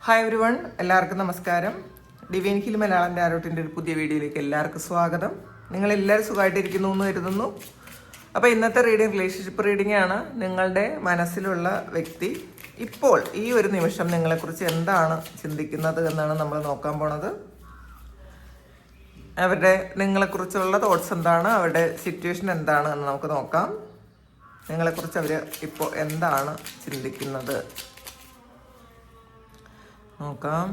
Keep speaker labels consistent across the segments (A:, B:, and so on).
A: Hi every one, എല്ലാവർക്കും നമസ്കാരം. Divine hill Malayalam ടാരോട്ടിൻ്റെ ഒരു പുതിയ വീഡിയോയിലേക്ക് എല്ലാവർക്കും സ്വാഗതം. നിങ്ങളെല്ലാവരും സുഖമായിട്ടിരിക്കുന്നു എന്ന് കരുതുന്നു. അപ്പോൾ ഇന്നത്തെ റിലേഷൻഷിപ്പ് റീഡിംഗ് ആണ്. നിങ്ങളുടെ മനസ്സിലുള്ള വ്യക്തി ഇപ്പോൾ ഈ ഒരു നിമിഷം നിങ്ങളെക്കുറിച്ച് എന്താണ് ചിന്തിക്കുന്നത് എന്നാണ് നമ്മൾ നോക്കാൻ പോണത്. നിങ്ങളെക്കുറിച്ചുള്ള തോട്ട്സ് എന്താണ്, അവരുടെ സിറ്റുവേഷൻ എന്താണ് എന്ന് നമുക്ക് നോക്കാം. നിങ്ങളെക്കുറിച്ച് അവർ ഇപ്പോൾ എന്താണ് ചിന്തിക്കുന്നത് നോക്കാം.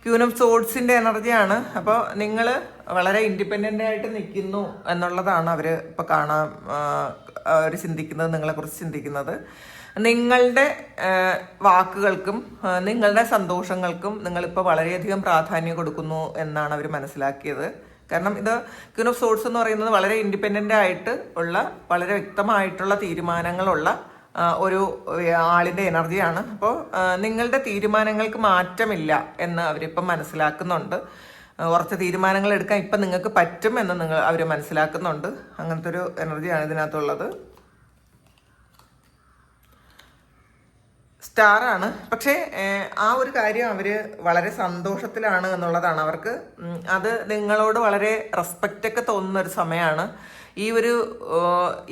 A: ക്യൂൻ ഓഫ് സോഡ്സിൻ്റെ എനർജിയാണ്. അപ്പോൾ നിങ്ങൾ വളരെ ഇൻഡിപെൻഡൻ്റ് ആയിട്ട് നിൽക്കുന്നു എന്നുള്ളതാണ് അവർ ഇപ്പോൾ അവർ ചിന്തിക്കുന്നത്, നിങ്ങളെക്കുറിച്ച് ചിന്തിക്കുന്നത്. നിങ്ങളുടെ വാക്കുകൾക്കും നിങ്ങളുടെ സന്തോഷങ്ങൾക്കും നിങ്ങളിപ്പോൾ വളരെയധികം പ്രാധാന്യം കൊടുക്കുന്നു എന്നാണ് അവർ മനസ്സിലാക്കിയത്. കാരണം ഇത് ക്യൂൻ ഓഫ് സോഡ്സ് എന്ന് പറയുന്നത് വളരെ ഇൻഡിപെൻഡൻ്റ് ആയിട്ട് ഉള്ള, വളരെ വ്യക്തമായിട്ടുള്ള തീരുമാനങ്ങളുള്ള ഒരു ആളിൻ്റെ എനർജിയാണ്. അപ്പോൾ നിങ്ങളുടെ തീരുമാനങ്ങൾക്ക് മാറ്റമില്ല എന്ന് അവരിപ്പം മനസ്സിലാക്കുന്നുണ്ട്. കുറച്ച് തീരുമാനങ്ങൾ എടുക്കാൻ ഇപ്പം നിങ്ങൾക്ക് പറ്റും എന്ന് അവർ മനസ്സിലാക്കുന്നുണ്ട്. അങ്ങനത്തെ ഒരു എനർജിയാണ് ഇതിനകത്തുള്ളത്. സ്റ്റാറാണ്. പക്ഷേ ആ ഒരു കാര്യം അവർ വളരെ സന്തോഷത്തിലാണ് എന്നുള്ളതാണ്. അവർക്ക് അത് നിങ്ങളോട് വളരെ റെസ്പെക്റ്റൊക്കെ തോന്നുന്ന ഒരു സമയമാണ്.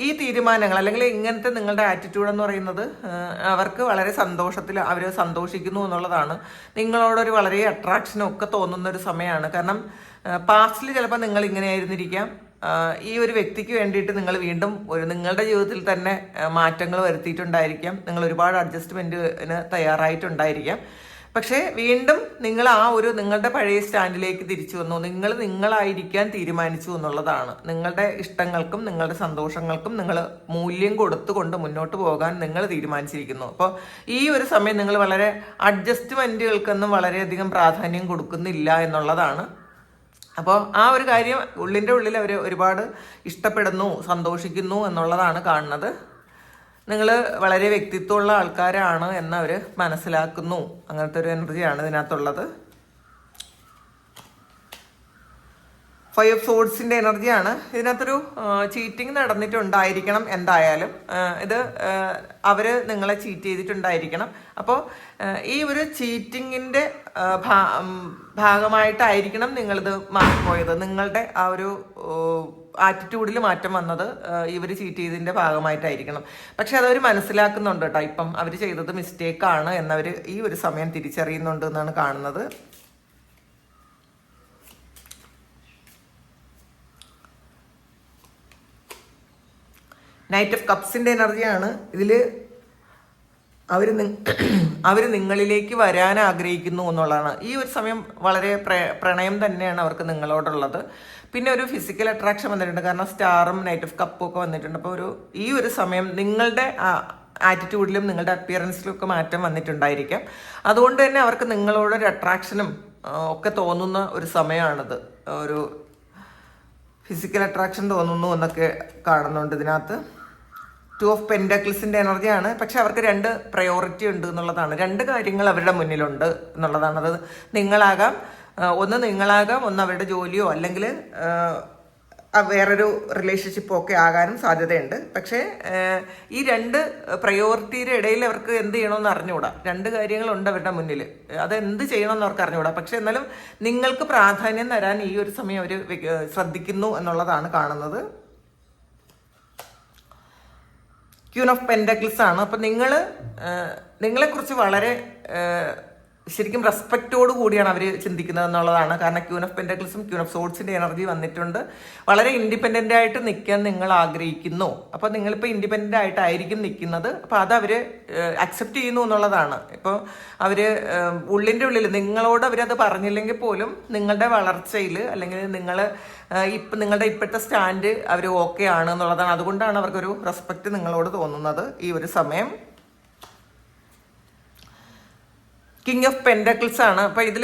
A: ഈ തീരുമാനങ്ങൾ അല്ലെങ്കിൽ ഇങ്ങനത്തെ നിങ്ങളുടെ ആറ്റിറ്റ്യൂഡ് എന്ന് പറയുന്നത് അവർക്ക് വളരെ അവർ സന്തോഷിക്കുന്നു എന്നുള്ളതാണ്. നിങ്ങളോടൊരു വളരെ അട്രാക്ഷനും ഒക്കെ തോന്നുന്ന ഒരു സമയമാണ്. കാരണം പാസ്റ്റിൽ ചിലപ്പോൾ നിങ്ങൾ ഇങ്ങനെ ആയിരുന്നിരിക്കാം. ഈ ഒരു വ്യക്തിക്ക് വേണ്ടിയിട്ട് നിങ്ങൾ വീണ്ടും നിങ്ങളുടെ ജീവിതത്തിൽ തന്നെ മാറ്റങ്ങൾ വരുത്തിയിട്ടുണ്ടായിരിക്കാം. നിങ്ങൾ ഒരുപാട് അഡ്ജസ്റ്റ്മെൻറ്റിന് തയ്യാറായിട്ടുണ്ടായിരിക്കാം. പക്ഷേ വീണ്ടും നിങ്ങൾ നിങ്ങളുടെ പഴയ സ്റ്റാൻഡിലേക്ക് തിരിച്ചു വന്നു. നിങ്ങളായിരിക്കാൻ തീരുമാനിച്ചു എന്നുള്ളതാണ്. നിങ്ങളുടെ ഇഷ്ടങ്ങൾക്കും നിങ്ങളുടെ സന്തോഷങ്ങൾക്കും നിങ്ങൾ മൂല്യം കൊടുത്തുകൊണ്ട് മുന്നോട്ട് പോകാൻ നിങ്ങൾ തീരുമാനിച്ചിരിക്കുന്നു. അപ്പോൾ ഈ ഒരു സമയം നിങ്ങൾ വളരെ അഡ്ജസ്റ്റ്മെൻറ്റുകൾക്കൊന്നും വളരെയധികം പ്രാധാന്യം കൊടുക്കുന്നില്ല എന്നുള്ളതാണ്. അപ്പോൾ ആ ഒരു കാര്യം ഉള്ളിൻ്റെ ഉള്ളിൽ അവർ ഒരുപാട് ഇഷ്ടപ്പെടുന്നു, സന്തോഷിക്കുന്നു എന്നുള്ളതാണ് കാണുന്നത്. നിങ്ങൾ വളരെ വ്യക്തിത്വമുള്ള ആൾക്കാരാണ് എന്നവർ മനസ്സിലാക്കുന്നു. അങ്ങനത്തെ ഒരു എനർജിയാണ് ഇതിനകത്തുള്ളത്. 5 ഓഫ് സോഡ്സിൻ്റെ എനർജിയാണ്. ഇതിനകത്തൊരു ചീറ്റിംഗ് നടന്നിട്ടുണ്ടായിരിക്കണം. എന്തായാലും ഇത് അവർ നിങ്ങളെ ചീറ്റ് ചെയ്തിട്ടുണ്ടായിരിക്കണം. അപ്പോൾ ഈ ഒരു ചീറ്റിങ്ങിൻ്റെ ഭാഗമായിട്ടായിരിക്കണം നിങ്ങളിത് മാറിപ്പോയത്. നിങ്ങളുടെ ആ ഒരു ആറ്റിറ്റ്യൂഡിൽ മാറ്റം വന്നത് ഇവർ ചീറ്റ് ചെയ്തതിൻ്റെ ഭാഗമായിട്ടായിരിക്കണം. പക്ഷെ അതവർ മനസ്സിലാക്കുന്നുണ്ട് കേട്ടോ. ഇപ്പം അവർ ചെയ്തത് മിസ്റ്റേക്കാണ് എന്നവർ ഈ ഒരു സമയം തിരിച്ചറിയുന്നുണ്ട് എന്നാണ് കാണുന്നത്. നൈറ്റ് ഓഫ് കപ്സിൻ്റെ എനർജിയാണ്. ഇതിൽ അവർ നിങ്ങളിലേക്ക് വരാൻ ആഗ്രഹിക്കുന്നു എന്നുള്ളതാണ്. ഈ ഒരു സമയം വളരെ പ്രണയം തന്നെയാണ് അവർക്ക് നിങ്ങളോടുള്ളത്. പിന്നെ ഒരു ഫിസിക്കൽ അട്രാക്ഷൻ വന്നിട്ടുണ്ട്. കാരണം സ്റ്റാറും നൈറ്റ് ഓഫ് കപ്പും ഒക്കെ വന്നിട്ടുണ്ട്. അപ്പോൾ ഈ ഒരു സമയം നിങ്ങളുടെ ആറ്റിറ്റ്യൂഡിലും നിങ്ങളുടെ അപ്പിയറൻസിലും ഒക്കെ മാറ്റം വന്നിട്ടുണ്ടായിരിക്കാം. അതുകൊണ്ട് തന്നെ അവർക്ക് നിങ്ങളോടൊരു അട്രാക്ഷനും ഒക്കെ തോന്നുന്ന ഒരു സമയമാണിത്. ഒരു ഫിസിക്കൽ അട്രാക്ഷൻ തോന്നുന്നു എന്നൊക്കെ കാണുന്നുണ്ട് ഇതിനകത്ത്. 2 ഓഫ് പെൻഡക്കിൾസിൻ്റെ എനർജിയാണ്. പക്ഷെ അവർക്ക് 2 പ്രയോറിറ്റി ഉണ്ട് എന്നുള്ളതാണ്. 2 കാര്യങ്ങൾ അവരുടെ മുന്നിലുണ്ട് എന്നുള്ളതാണ്. അത് നിങ്ങളാകാം, ഒന്ന് അവരുടെ ജോലിയോ അല്ലെങ്കിൽ വേറൊരു റിലേഷൻഷിപ്പോ ഒക്കെ ആകാനും സാധ്യതയുണ്ട്. പക്ഷേ ഈ 2 പ്രയോറിറ്റിയുടെ ഇടയിൽ അവർക്ക് എന്ത് ചെയ്യണമെന്ന് അറിഞ്ഞുകൂടാ. 2 കാര്യങ്ങളുണ്ട് അവരുടെ മുന്നിൽ. അതെന്ത് ചെയ്യണമെന്ന് അവർക്ക് അറിഞ്ഞുകൂടാ. പക്ഷെ എന്നാലും നിങ്ങൾക്ക് പ്രാധാന്യം തരാൻ ഈ ഒരു സമയം അവർ ശ്രദ്ധിക്കുന്നു എന്നുള്ളതാണ് കാണുന്നത്. ക്യൂൻ ഓഫ് പെൻഡക്കിൾസ് ആണ്. അപ്പം നിങ്ങളെക്കുറിച്ച് വളരെ ശരിക്കും റെസ്പെക്റ്റോട് കൂടിയാണ് അവർ ചിന്തിക്കുന്നത് എന്നുള്ളതാണ്. കാരണം ക്യൂൻ ഓഫ് പെൻഡക്കിൾസും ക്യൂൻ ഓഫ് സോഡ്സിൻ്റെ എനർജി വന്നിട്ടുണ്ട്. വളരെ ഇൻഡിപെൻഡൻ്റ് ആയിട്ട് നിൽക്കാൻ നിങ്ങൾ ആഗ്രഹിക്കുന്നു. അപ്പോൾ നിങ്ങളിപ്പോൾ ഇൻഡിപെൻഡൻ്റ് ആയിട്ടായിരിക്കും നിൽക്കുന്നത്. അപ്പോൾ അതവർ അക്സെപ്റ്റ് ചെയ്യുന്നു എന്നുള്ളതാണ്. ഇപ്പോൾ അവർ ഉള്ളിൻ്റെ ഉള്ളിൽ നിങ്ങളോട് അവരത് പറഞ്ഞില്ലെങ്കിൽ പോലും നിങ്ങളുടെ വളർച്ചയിൽ അല്ലെങ്കിൽ നിങ്ങളുടെ ഇപ്പോഴത്തെ സ്റ്റാൻഡ് അവർ ഓക്കെ ആണ് എന്നുള്ളതാണ്. അതുകൊണ്ടാണ് അവർക്കൊരു റെസ്പെക്റ്റ് നിങ്ങളോട് തോന്നുന്നത് ഈ ഒരു സമയം. കിങ് ഓഫ് പെൻഡക്കിൾസ് ആണ്. അപ്പോൾ ഇതിൽ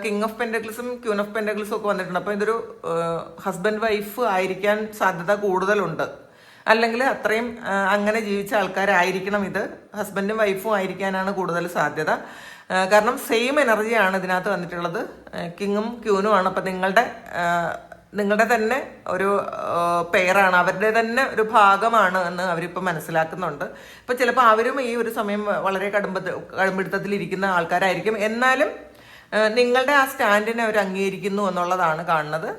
A: കിങ് ഓഫ് പെൻഡക്കിൾസും ക്യൂൻ ഓഫ് പെൻഡക്കിൾസും ഒക്കെ വന്നിട്ടുണ്ട്. അപ്പോൾ ഇതൊരു ഹസ്ബൻഡ് വൈഫ് ആയിരിക്കാൻ സാധ്യത കൂടുതലുണ്ട്. അല്ലെങ്കിൽ അത്രയും അങ്ങനെ ജീവിച്ച ആൾക്കാരായിരിക്കണം. ഇത് ഹസ്ബൻഡും വൈഫും ആയിരിക്കാനാണ് കൂടുതൽ സാധ്യത. കാരണം സെയിം എനർജിയാണ് ഇതിനകത്ത് വന്നിട്ടുള്ളത്. കിങ്ങും ക്യൂനും ആണ്. അപ്പം നിങ്ങളുടെ നിങ്ങളുടെ തന്നെ ഒരു പെയറാണ്, അവരുടെ തന്നെ ഒരു ഭാഗമാണ് എന്ന് അവരിപ്പോൾ മനസ്സിലാക്കുന്നുണ്ട്. ഇപ്പം ചിലപ്പോൾ അവരും ഈ ഒരു സമയം വളരെ കടുംപിടുത്തത്തിലിരിക്കുന്ന ആൾക്കാരായിരിക്കും. എന്നാലും നിങ്ങളുടെ ആ സ്റ്റാൻഡിനെ അവർ അംഗീകരിക്കുന്നു എന്നുള്ളതാണ് കാണുന്നത്.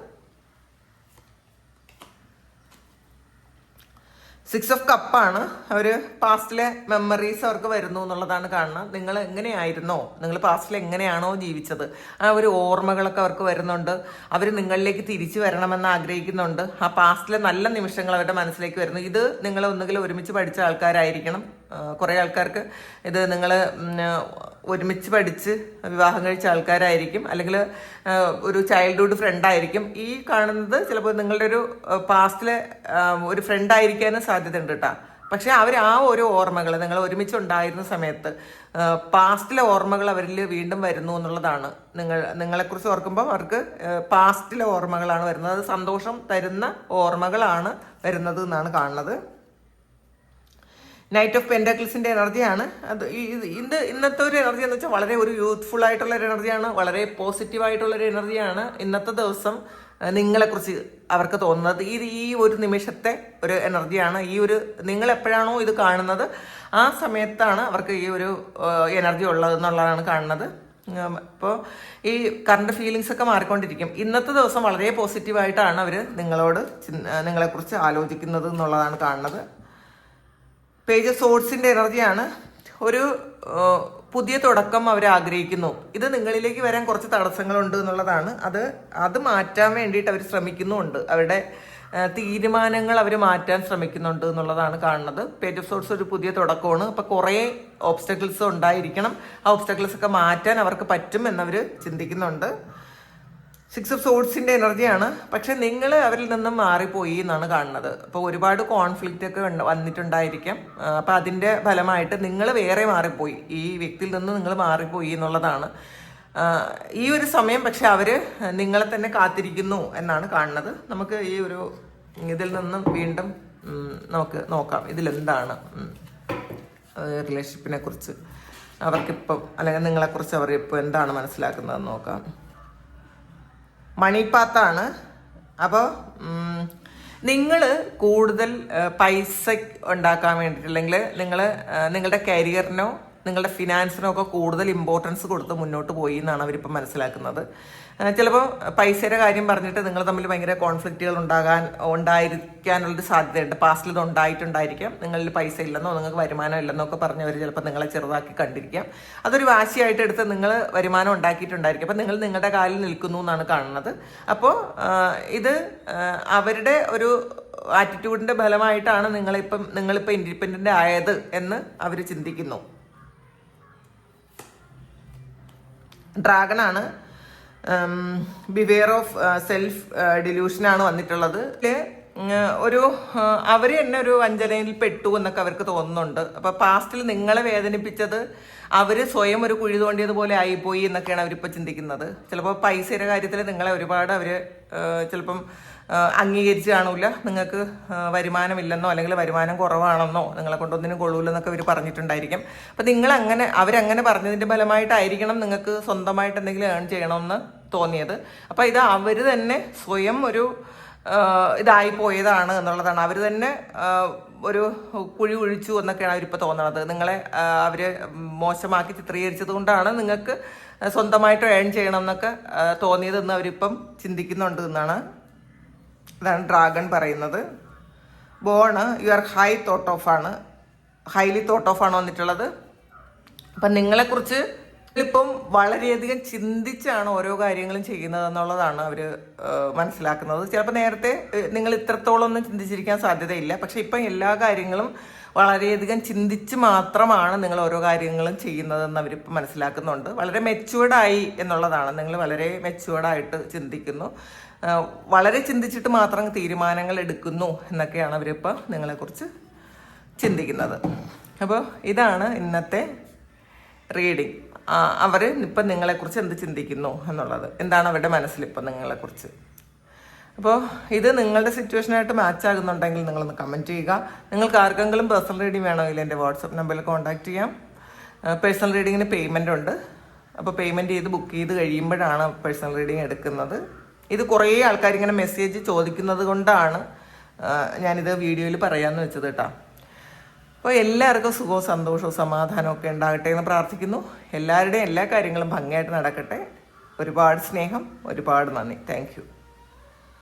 A: 6 ഓഫ് കപ്പാണ്. അവർ പാസ്റ്റിലെ മെമ്മറീസ് അവർക്ക് വരുന്നു എന്നുള്ളതാണ് കാണുന്നത്. നിങ്ങൾ എങ്ങനെയായിരുന്നോ, നിങ്ങൾ പാസ്റ്റിൽ എങ്ങനെയാണോ ജീവിച്ചത് ആ ഒരു ഓർമ്മകളൊക്കെ അവർക്ക് വരുന്നുണ്ട്. അവർ നിങ്ങളിലേക്ക് തിരിച്ചു വരണമെന്ന് ആഗ്രഹിക്കുന്നുണ്ട്. ആ പാസ്റ്റിലെ നല്ല നിമിഷങ്ങൾ അവരുടെ മനസ്സിലേക്ക് വരുന്നു. ഇത് നിങ്ങൾ ഒന്നുകിൽ ഒരുമിച്ച് പഠിച്ച ആൾക്കാരായിരിക്കണം. കുറേ ആൾക്കാർക്ക് ഇത് നിങ്ങൾ ഒരുമിച്ച് പഠിച്ച് വിവാഹം കഴിച്ച ആൾക്കാരായിരിക്കും, അല്ലെങ്കിൽ ഒരു ചൈൽഡ്ഹുഡ് ഫ്രണ്ടായിരിക്കും. ഈ കാണുന്നത് ചിലപ്പോൾ നിങ്ങളുടെ ഒരു പാസ്റ്റിലെ ഒരു ഫ്രണ്ടായിരിക്കാനും സാധ്യതയുണ്ട് കേട്ടോ. പക്ഷെ അവർ ആ ഒരു ഓർമ്മകൾ നിങ്ങൾ ഒരുമിച്ചുണ്ടായിരുന്ന സമയത്ത് പാസ്റ്റിലെ ഓർമ്മകൾ അവരിൽ വീണ്ടും വരുന്നു എന്നുള്ളതാണ്. നിങ്ങളെക്കുറിച്ച് ഓർക്കുമ്പോൾ അവർക്ക് പാസ്റ്റിലെ ഓർമ്മകളാണ് വരുന്നത്. അത് സന്തോഷം തരുന്ന ഓർമ്മകളാണ് വരുന്നത് എന്നാണ് കാണുന്നത്. നൈറ്റ് ഓഫ് പെൻറ്റാക്കിൾസിൻ്റെ എനർജിയാണ് അത്. ഇന്നത്തെ ഒരു എനർജി എന്ന് വെച്ചാൽ വളരെ ഒരു യൂത്ത്ഫുൾ ആയിട്ടുള്ള ഒരു എനർജിയാണ്, വളരെ പോസിറ്റീവായിട്ടുള്ളൊരു എനർജിയാണ് ഇന്നത്തെ ദിവസം നിങ്ങളെക്കുറിച്ച് അവർക്ക് തോന്നുന്നത്. ഈ ഒരു നിമിഷത്തെ ഒരു എനർജിയാണ്. നിങ്ങൾ എപ്പോഴാണോ ഇത് കാണുന്നത് ആ സമയത്താണ് അവർക്ക് ഈ ഒരു എനർജി ഉള്ളതെന്നുള്ളതാണ് കാണുന്നത്. അപ്പോൾ ഈ കറണ്ട് ഫീലിങ്സ് ഒക്കെ മാറിക്കൊണ്ടിരിക്കും. ഇന്നത്തെ ദിവസം വളരെ പോസിറ്റീവായിട്ടാണ് അവർ നിങ്ങളെക്കുറിച്ച് ആലോചിക്കുന്നത് എന്നുള്ളതാണ് കാണുന്നത്. പേജ് ഓഫ് സോർഡ്സിൻ്റെ എനർജിയാണ്. ഒരു പുതിയ തുടക്കം അവർ ആഗ്രഹിക്കുന്നു. ഇത് നിങ്ങളിലേക്ക് വരാൻ കുറച്ച് തടസ്സങ്ങളുണ്ട് എന്നുള്ളതാണ്. അത് മാറ്റാൻ വേണ്ടിയിട്ട് അവർ ശ്രമിക്കുന്നുമുണ്ട്. അവരുടെ തീരുമാനങ്ങൾ അവർ മാറ്റാൻ ശ്രമിക്കുന്നുണ്ട് എന്നുള്ളതാണ് കാണുന്നത്. പേജ് ഓഫ് സോർഡ്സ് ഒരു പുതിയ തുടക്കമാണ്. അപ്പോൾ കുറേ ഓബ്സ്റ്റക്കിൾസ് ഉണ്ടായിരിക്കണം. ആ ഓബ്സ്റ്റക്കിൾസ് ഒക്കെ മാറ്റാൻ അവർക്ക് പറ്റും എന്നവർ ചിന്തിക്കുന്നുണ്ട്. 6 ഓഫ് സോർഡ്സിൻ്റെ എനർജിയാണ്. പക്ഷെ നിങ്ങൾ അവരിൽ നിന്നും മാറിപ്പോയി എന്നാണ് കാണുന്നത്. അപ്പോൾ ഒരുപാട് കോൺഫ്ലിക്റ്റ് ഒക്കെ വന്നിട്ടുണ്ടായിരിക്കാം. അപ്പോൾ അതിൻ്റെ ഫലമായിട്ട് നിങ്ങൾ വേറെ മാറിപ്പോയി, ഈ വ്യക്തിയിൽ നിന്ന് നിങ്ങൾ മാറിപ്പോയി എന്നുള്ളതാണ് ഈ ഒരു സമയം. പക്ഷെ അവർ നിങ്ങളെ തന്നെ കാത്തിരിക്കുന്നു എന്നാണ് കാണുന്നത്. നമുക്ക് ഈ ഒരു ഇതിൽ നിന്നും വീണ്ടും നമുക്ക് നോക്കാം ഇതിലെന്താണ് റിലേഷൻഷിപ്പിനെ കുറിച്ച് അവർക്കിപ്പം, അല്ലെങ്കിൽ നിങ്ങളെക്കുറിച്ച് അവർ ഇപ്പോൾ എന്താണ് മനസ്സിലാക്കുന്നതെന്ന് നോക്കാം. മണിപ്പാത്താണ്. അപ്പോൾ നിങ്ങൾ കൂടുതൽ പൈസ ഉണ്ടാക്കാൻ വേണ്ടിയിട്ട്, അല്ലെങ്കിൽ നിങ്ങളുടെ കരിയറിനോ നിങ്ങളുടെ ഫിനാൻസിനോ ഒക്കെ കൂടുതൽ ഇമ്പോർട്ടൻസ് കൊടുത്ത് മുന്നോട്ട് പോയി എന്നാണ് അവരിപ്പോൾ മനസ്സിലാക്കുന്നത്. ചിലപ്പോൾ പൈസയുടെ കാര്യം പറഞ്ഞിട്ട് നിങ്ങൾ തമ്മിൽ ഭയങ്കര കോൺഫ്ലിക്റ്റുകൾ ഉണ്ടായിരിക്കാനുള്ളൊരു സാധ്യതയുണ്ട്. പാസ്റ്റിൽ ഇത് ഉണ്ടായിട്ടുണ്ടായിരിക്കാം. നിങ്ങളിൽ പൈസ ഇല്ലെന്നോ നിങ്ങൾക്ക് വരുമാനം ഇല്ലെന്നോ ഒക്കെ പറഞ്ഞവർ ചിലപ്പോൾ നിങ്ങളെ ചെറുതാക്കി കണ്ടിരിക്കാം. അതൊരു വാശിയായിട്ട് എടുത്ത് നിങ്ങൾ വരുമാനം ഉണ്ടാക്കിയിട്ടുണ്ടായിരിക്കും. അപ്പോൾ നിങ്ങൾ നിങ്ങളുടെ കാലിൽ നിൽക്കുന്നു എന്നാണ് കാണുന്നത്. അപ്പോൾ ഇത് അവരുടെ ഒരു ആറ്റിറ്റ്യൂഡിൻ്റെ ഫലമായിട്ടാണ് നിങ്ങളിപ്പോൾ ഇൻഡിപെൻഡൻ്റ് ആയത് എന്ന് അവർ ചിന്തിക്കുന്നു. ഡ്രാഗണാണ്. ബിവെയർ ഓഫ് സെൽഫ് ഡിലൂഷനാണ് വന്നിട്ടുള്ളത്. അവർ തന്നെ ഒരു വഞ്ചനയിൽ പെട്ടു എന്നൊക്കെ അവർക്ക് തോന്നുന്നുണ്ട്. അപ്പോൾ പാസ്റ്റിൽ നിങ്ങളെ വേദനിപ്പിച്ചത് അവർ സ്വയം ഒരു കുഴി തോണ്ടിയതുപോലെ ആയിപ്പോയി എന്നൊക്കെയാണ് അവരിപ്പോൾ ചിന്തിക്കുന്നത്. ചിലപ്പോൾ പൈസയുടെ കാര്യത്തിൽ നിങ്ങളെ ഒരുപാട് അവർ ചിലപ്പം അംഗീകരിച്ച് കാണൂല. നിങ്ങൾക്ക് വരുമാനമില്ലെന്നോ അല്ലെങ്കിൽ വരുമാനം കുറവാണെന്നോ നിങ്ങളെ കൊണ്ടൊന്നിനും കൊള്ളൂലെന്നൊക്കെ അവർ പറഞ്ഞിട്ടുണ്ടായിരിക്കും. അപ്പം അവരങ്ങനെ പറഞ്ഞതിൻ്റെ ഫലമായിട്ടായിരിക്കണം നിങ്ങൾക്ക് സ്വന്തമായിട്ട് എന്തെങ്കിലും ഏൺ ചെയ്യണമെന്ന് തോന്നിയത്. അപ്പം ഇത് അവർ തന്നെ സ്വയം ഒരു ഇതായി പോയതാണ് എന്നുള്ളതാണ്. അവർ തന്നെ ഒരു കുഴി ഒഴിച്ചു എന്നൊക്കെയാണ് അവരിപ്പോൾ തോന്നണത്. നിങ്ങളെ അവർ മോശമാക്കി ചിത്രീകരിച്ചത് കൊണ്ടാണ് നിങ്ങൾക്ക് സ്വന്തമായിട്ട് ഏൺ ചെയ്യണം എന്നൊക്കെ തോന്നിയതെന്ന് അവരിപ്പം ചിന്തിക്കുന്നുണ്ട് എന്നാണ്. അതാണ് ഡ്രാഗൺ പറയുന്നത്. Born you are highly thought of ആണ് വന്നിട്ടുള്ളത്. അപ്പം നിങ്ങളെക്കുറിച്ച് ഇപ്പം വളരെയധികം ചിന്തിച്ചാണ് ഓരോ കാര്യങ്ങളും ചെയ്യുന്നത് എന്നുള്ളതാണ് അവർ മനസ്സിലാക്കുന്നത്. ചിലപ്പോൾ നേരത്തെ നിങ്ങൾ ഇത്രത്തോളം ഒന്നും ചിന്തിച്ചിരിക്കാൻ സാധ്യതയില്ല. പക്ഷെ ഇപ്പം എല്ലാ കാര്യങ്ങളും വളരെയധികം ചിന്തിച്ച് മാത്രമാണ് നിങ്ങൾ ഓരോ കാര്യങ്ങളും ചെയ്യുന്നതെന്ന് അവരിപ്പോൾ മനസ്സിലാക്കുന്നുണ്ട്. വളരെ മെച്യൂർഡായി എന്നുള്ളതാണ്. നിങ്ങൾ വളരെ മെച്യൂർഡായിട്ട് ചിന്തിക്കുന്നു, വളരെ ചിന്തിച്ചിട്ട് മാത്രം തീരുമാനങ്ങൾ എടുക്കുന്നു എന്നൊക്കെയാണ് അവരിപ്പോൾ നിങ്ങളെക്കുറിച്ച് ചിന്തിക്കുന്നത്. അപ്പോൾ ഇതാണ് ഇന്നത്തെ റീഡിങ്. അവർ ഇപ്പം നിങ്ങളെക്കുറിച്ച് എന്ത് ചിന്തിക്കുന്നു എന്നുള്ളത്, എന്താണ് അവരുടെ മനസ്സിലിപ്പം നിങ്ങളെക്കുറിച്ച്. അപ്പോൾ ഇത് നിങ്ങളുടെ സിറ്റുവേഷനായിട്ട് മാച്ച് ആകുന്നുണ്ടെങ്കിൽ നിങ്ങളൊന്ന് കമൻറ്റ് ചെയ്യുക. നിങ്ങൾക്ക് ആർക്കെങ്കിലും പേഴ്സണൽ റീഡിങ് വേണമെങ്കിൽ എൻ്റെ വാട്സപ്പ് നമ്പറിൽ കോൺടാക്റ്റ് ചെയ്യാം. പേഴ്സണൽ റീഡിങ്ങിന് പേയ്മെൻ്റ് ഉണ്ട്. അപ്പോൾ പേയ്മെൻറ്റ് ചെയ്ത് ബുക്ക് ചെയ്ത് കഴിയുമ്പോഴാണ് പേഴ്സണൽ റീഡിങ് എടുക്കുന്നത്. ഇത് കുറേ ആൾക്കാർ ഇങ്ങനെ മെസ്സേജ് ചോദിക്കുന്നത് കൊണ്ടാണ് ഞാനിത് വീഡിയോയിൽ പറയാമെന്ന് വെച്ചത് കേട്ടോ. അപ്പോൾ എല്ലാവർക്കും സുഖവും സന്തോഷവും സമാധാനവും ഒക്കെ ഉണ്ടാകട്ടെ എന്ന് പ്രാർത്ഥിക്കുന്നു. എല്ലാവരുടെയും എല്ലാ കാര്യങ്ങളും ഭംഗിയായിട്ട് നടക്കട്ടെ. ഒരുപാട് സ്നേഹം, ഒരുപാട് നന്ദി. Thank you.